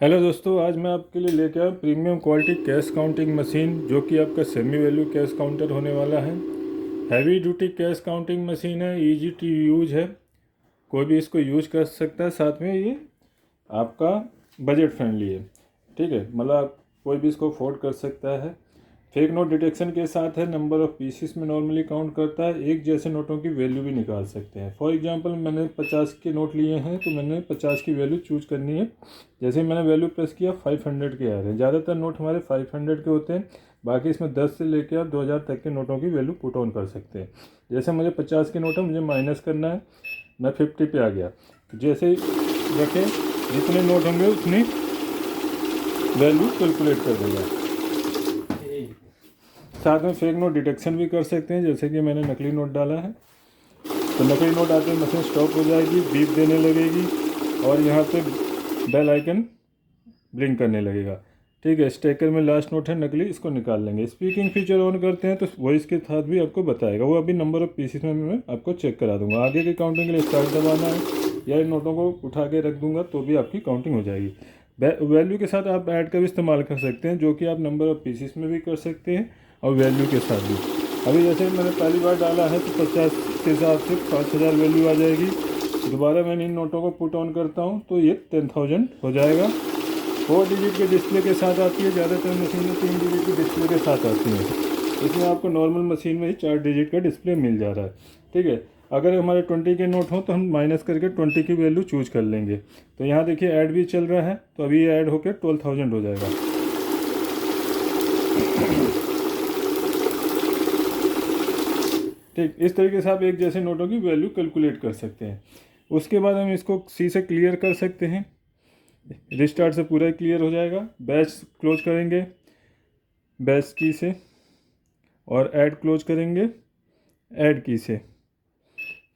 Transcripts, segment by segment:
Hello दोस्तों, आज मैं आपके लिए लेके आया premium quality cash counting machine, जो कि आपका सेमी वैल्यू कैश काउंटर होने वाला है। Heavy duty cash counting machine है, इजी टू यूज है, कोई भी इसको यूज कर सकता है। साथ में ये आपका बजट फ्रेंडली है, ठीक है, मतलब आप कोई भी इसको अफोर्ड कर सकता है। फेक नोट डिटेक्शन के साथ है, नंबर ऑफ पीसेस में नॉर्मली काउंट करता है, एक जैसे नोटों की वैल्यू भी निकाल सकते हैं। फॉर एग्जांपल मैंने 50 के नोट लिए हैं, तो मैंने 50 की वैल्यू चूज करनी है। जैसे ही मैंने वैल्यू प्रेस किया 500 के आ रहे हैं। ज़्यादातर नोट हमारे 500 के होते हैं, बाकी इसमें 10 से लेकर आप 2000 तक के नोटों की वैल्यू पुट ऑन कर सकते हैं। जैसे मुझे 50 के नोट है, मुझे माइनस करना है, मैं 50 पे आ गया। तो जैसे ही रखें, जितने नोट होंगे उतनी वैल्यू कैलकुलेट कर देगा। साथ में फेक नोट डिटेक्शन भी कर सकते हैं। जैसे कि मैंने नकली नोट डाला है, तो नकली नोट आते ही मशीन स्टॉप हो जाएगी, बीप देने लगेगी और यहाँ पे बेल आइकन ब्लिंक करने लगेगा। ठीक है, स्टेकर में लास्ट नोट है नकली, इसको निकाल लेंगे। स्पीकिंग फीचर ऑन करते हैं तो वॉइस के साथ भी आपको बताएगा। वो अभी नंबर ऑफ पीसेस में मैं आपको चेक करा दूंगा। आगे की काउंटिंग के लिए स्टार्ट दबाना है, या इन नोटों को उठा के रख दूंगा तो भी आपकी काउंटिंग हो जाएगी। वैल्यू के साथ आप ऐड का भी इस्तेमाल कर सकते हैं, जो कि आप नंबर ऑफ पीसेस में भी कर सकते हैं और वैल्यू के साथ भी। अभी जैसे मैंने पहली बार डाला है तो 50 के हिसाब से 5000 वैल्यू आ जाएगी। दोबारा मैं इन नोटों को पुट ऑन करता हूँ तो ये 10,000 हो जाएगा। 4 डिजिट के डिस्प्ले के साथ आती है, ज़्यादातर मशीनें 3 डिजिट के डिस्प्ले के साथ आती हैं। इसमें आपको नॉर्मल मशीन में ही 4 डिजिट का डिस्प्ले मिल जा रहा है। ठीक है, अगर हमारे 20 के नोट हों तो हम माइनस करके 20 की वैल्यू चूज कर लेंगे। तो यहाँ देखिए ऐड भी चल रहा है, तो अभी ये ऐड होकर 12,000 हो जाएगा। ठीक, इस तरीके से आप एक जैसे नोटों की वैल्यू कैलकुलेट कर सकते हैं। उसके बाद हम इसको सी से क्लियर कर सकते हैं। रिस्टार्ट से पूरा क्लियर हो जाएगा। बैच क्लोज करेंगे बैच की से, और ऐड क्लोज करेंगे ऐड की से।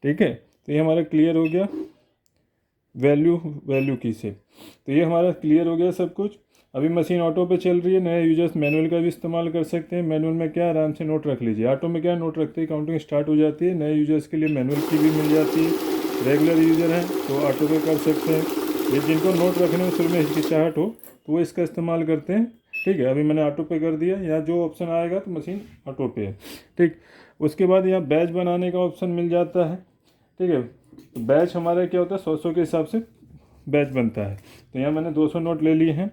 ठीक है, तो ये हमारा क्लियर हो गया वैल्यू की से। तो ये हमारा क्लियर हो गया सब कुछ। अभी मशीन ऑटो पे चल रही है। नए यूजर्स मैनुअल का भी इस्तेमाल कर सकते हैं। मैनुअल में क्या, आराम से नोट रख लीजिए। ऑटो में क्या, नोट रखते ही काउंटिंग स्टार्ट हो जाती है। नए यूजर्स के लिए मैनुअल की भी मिल जाती है। रेगुलर यूज़र हैं तो ऑटो पे कर सकते हैं। ये जिनको नोट रखने में शुरू में हिचकिचाहट हो तो वो इसका इस्तेमाल करते हैं। ठीक है, अभी मैंने ऑटो पे कर दिया। यहाँ जो ऑप्शन आएगा तो मशीन ऑटो पे है। ठीक, उसके बाद यहाँ बैच बनाने का ऑप्शन मिल जाता है। ठीक है, तो बैच हमारा क्या होता है, 100 के हिसाब से बैच बनता है। तो यहाँ मैंने 200 नोट ले लिए हैं।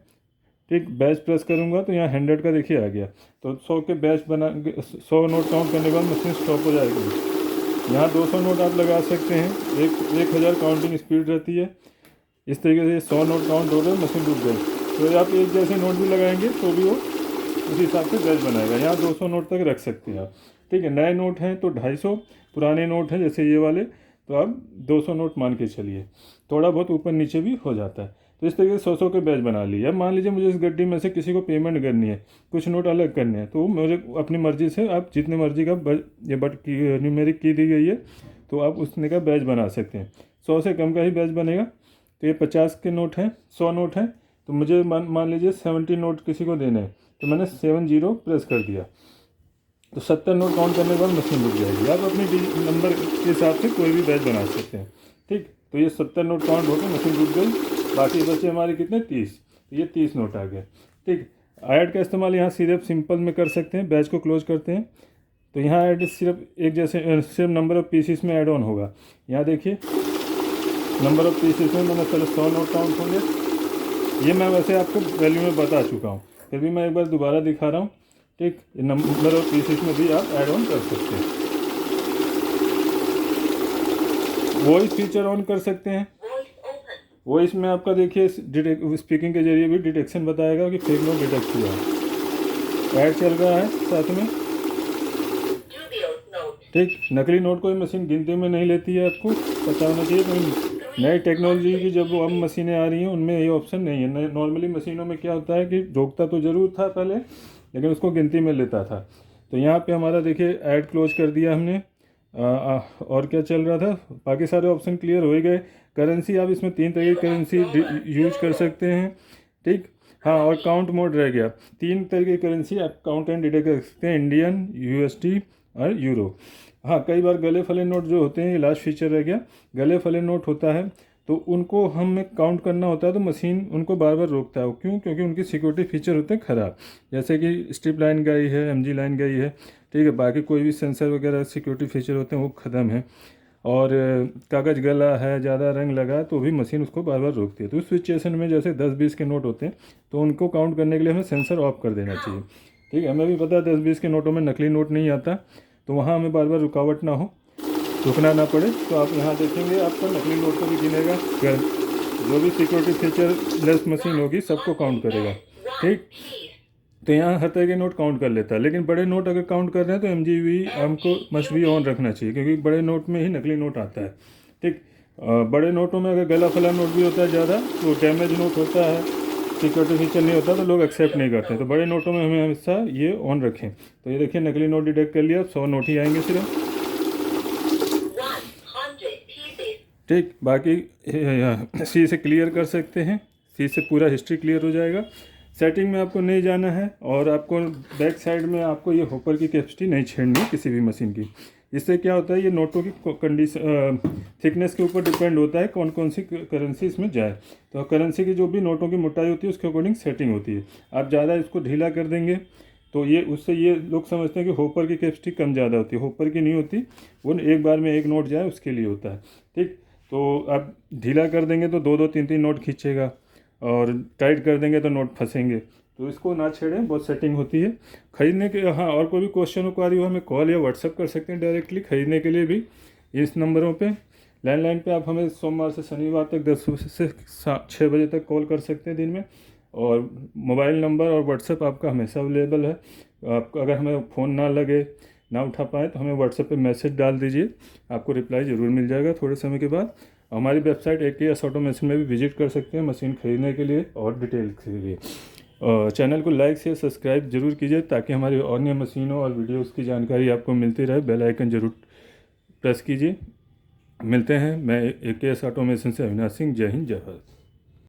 ठीक, बैच प्रेस करूँगा तो यहाँ 100 का देखिए आ गया। तो 100 के बैच बना 100 नोट काउंट करने के बाद मशीन स्टॉप हो जाएगी। यहाँ 200 नोट आप लगा सकते हैं। 1000 काउंटिंग स्पीड रहती है। इस तरीके से 100 नोट काउंट हो गए, मशीन रुक गई। तो आप एक जैसे नोट भी लगाएंगे तो भी वो उसी हिसाब से बैच बनाएगा। यहाँ 200 नोट तक रख सकते हैं आप। ठीक है, नए नोट हैं तो 250, पुराने नोट हैं जैसे ये वाले तो आप 200 नोट मान के चलिए। थोड़ा बहुत ऊपर नीचे भी हो जाता है। तो इस तरीके से 100 के बैच बना लिए। अब मान लीजिए मुझे इस गड्डी में से किसी को पेमेंट करनी है, कुछ नोट अलग करने हैं, तो मुझे अपनी मर्ज़ी से आप जितनी मर्ज़ी का ये बट की न्यूमेरिक की दी गई है तो आप उसने का बैच बना सकते हैं। 100 से कम का ही बैच बनेगा। तो ये 50 के नोट हैं, 100 नोट हैं, तो मुझे मान लीजिए 70 नोट किसी को देने हैं, तो मैंने 70 प्रेस कर दिया तो 70 नोट काउंट करने के बाद मशीन रुक जाएगी। आप अपनी नंबर के हिसाब से कोई भी बैच बना सकते हैं। ठीक, तो ये 70 नोट काउंट होकर मशीन रुक गई। बाकी बचे हमारे कितने, 30। तो ये 30 नोट आ गए। ठीक, ऐड का इस्तेमाल यहाँ सिर्फ सिंपल में कर सकते हैं। बैच को क्लोज करते हैं तो यहाँ ऐड सिर्फ एक जैसे सिर्फ नंबर ऑफ पीसेस में ऐड ऑन होगा। यहाँ देखिए नंबर ऑफ पीसेस में मैंने पहले 100 नोट काउंट होंगे। ये मैं वैसे आपको वैल्यू में बता चुका हूँ, फिर भी मैं एक बार दोबारा दिखा रहा हूँ। ठीक, नंबर ऑफ पीसेस में भी आप ऐड ऑन कर सकते हैं। वॉइस फीचर ऑन कर सकते हैं। वॉइस में आपका देखिए स्पीकिंग के जरिए भी डिटेक्शन बताएगा कि फेक नोट डिटेक्ट हुआ है। ऐड चल रहा है साथ में। ठीक, नकली नोट कोई मशीन गिनती में नहीं लेती है, आपको पता होना चाहिए। कोई नई टेक्नोलॉजी की जब अब मशीनें आ रही हैं उनमें ये ऑप्शन नहीं है। नॉर्मली मशीनों में क्या होता है कि रोकता तो ज़रूर था पहले, लेकिन उसको गिनती में लेता था। तो यहाँ पे हमारा देखिए ऐड क्लोज कर दिया हमने। और क्या चल रहा था, बाकी सारे ऑप्शन क्लियर हो ही गए। करेंसी, आप इसमें 3 तरह की करेंसी यूज कर सकते हैं। ठीक, हाँ, और काउंट मोड रह गया। 3 तरह की करेंसी आप काउंट एंड डिटेक्ट कर सकते हैं, इंडियन, यूएसडी और यूरो। हाँ, कई बार गले फले नोट जो होते हैं, ये लास्ट फीचर रह गया। गले फले नोट होता है तो उनको हमें काउंट करना होता है तो मशीन उनको बार बार रोकता है। क्यों? क्योंकि उनकी सिक्योरिटी फीचर होते हैं ख़राब, जैसे कि स्ट्रिप लाइन गई है, एमजी लाइन गई है, ठीक है, बाकी कोई भी सेंसर वगैरह सिक्योरिटी फीचर होते हैं वो ख़त्म है, और कागज़ गला है, ज़्यादा रंग लगा है, तो भी मशीन उसको बार बार रोकती है। तो उस सिचुएशन में जैसे 10-20 के नोट होते हैं तो उनको काउंट करने के लिए हमें सेंसर ऑफ कर देना चाहिए, ठीक है। हमें भी पता है 10-20 के नोटों में नकली नोट नहीं आता, तो वहाँ हमें बार बार रुकावट ना हो, रुकना ना पड़े। तो आप यहाँ देखेंगे आपका नकली नोट को भी गिनेगा, जो भी सिक्योरिटी फीचर लेस मशीन होगी सबको काउंट करेगा, ठीक। तो यहाँ हर तरह के नोट काउंट कर लेता है, लेकिन बड़े नोट अगर काउंट कर रहे हैं तो एमजीवी हमको मस्ट भी ऑन रखना चाहिए, क्योंकि बड़े नोट में ही नकली नोट आता है, ठीक। बड़े नोटों में अगर गला फला नोट भी होता है ज़्यादा, तो डैमेज नोट होता है, सिक्योरिटी फीचर नहीं होता, तो लोग एक्सेप्ट नहीं करते। तो बड़े नोटों में हमें हमेशा ये ऑन रखें। तो ये देखिए नकली नोट डिटेक्ट कर लिया, 100 नोट ही आएंगे सिर्फ, ठीक। बाकी सी से क्लियर कर सकते हैं, सी से पूरा हिस्ट्री क्लियर हो जाएगा। सेटिंग में आपको नहीं जाना है, और आपको बैक साइड में आपको ये होपर की कैपेसिटी नहीं छेड़नी है किसी भी मशीन की। इससे क्या होता है, ये नोटों की कंडीशन थिकनेस के ऊपर डिपेंड होता है कौन कौन सी करेंसी इसमें जाए। तो करेंसी की जो भी नोटों की मोटाई होती है उसके अकॉर्डिंग सेटिंग होती है। आप ज़्यादा इसको ढीला कर देंगे तो ये उससे ये लोग समझते हैं कि होपर की कैपेसिटी कम ज़्यादा होती है, होपर की नहीं होती, वो एक बार में एक नोट जाए उसके लिए होता है, ठीक। तो आप ढीला कर देंगे तो 2-2, 3-3 नोट खींचेगा, और टाइट कर देंगे तो नोट फंसेंगे। तो इसको ना छेड़ें, बहुत सेटिंग होती है ख़रीदने के। हाँ, और कोई भी क्वेश्चन क्वारी हो हमें कॉल या व्हाट्सअप कर सकते हैं डायरेक्टली, ख़रीदने के लिए भी इस नंबरों पे। लैंडलाइन पे आप हमें सोमवार से शनिवार तक 10 से 6 बजे तक कॉल कर सकते हैं दिन में, और मोबाइल नंबर और व्हाट्सएप आपका हमेशा अवेलेबल है। आपको अगर हमें फ़ोन ना लगे, ना उठा पाए, तो हमें व्हाट्सएप पे मैसेज डाल दीजिए, आपको रिप्लाई ज़रूर मिल जाएगा थोड़े समय के बाद। हमारी वेबसाइट AKS ऑटोमेशन में भी विजिट कर सकते हैं मशीन ख़रीदने के लिए और डिटेल के लिए। चैनल को लाइक शेयर सब्सक्राइब जरूर कीजिए, ताकि हमारी अन्य मशीनों और वीडियोस की जानकारी आपको मिलती रहे। बेल आइकन जरूर प्रेस कीजिए। मिलते हैं, मैं AKS ऑटोमेशन से अविनाश सिंह। जय हिंद, जय भारत।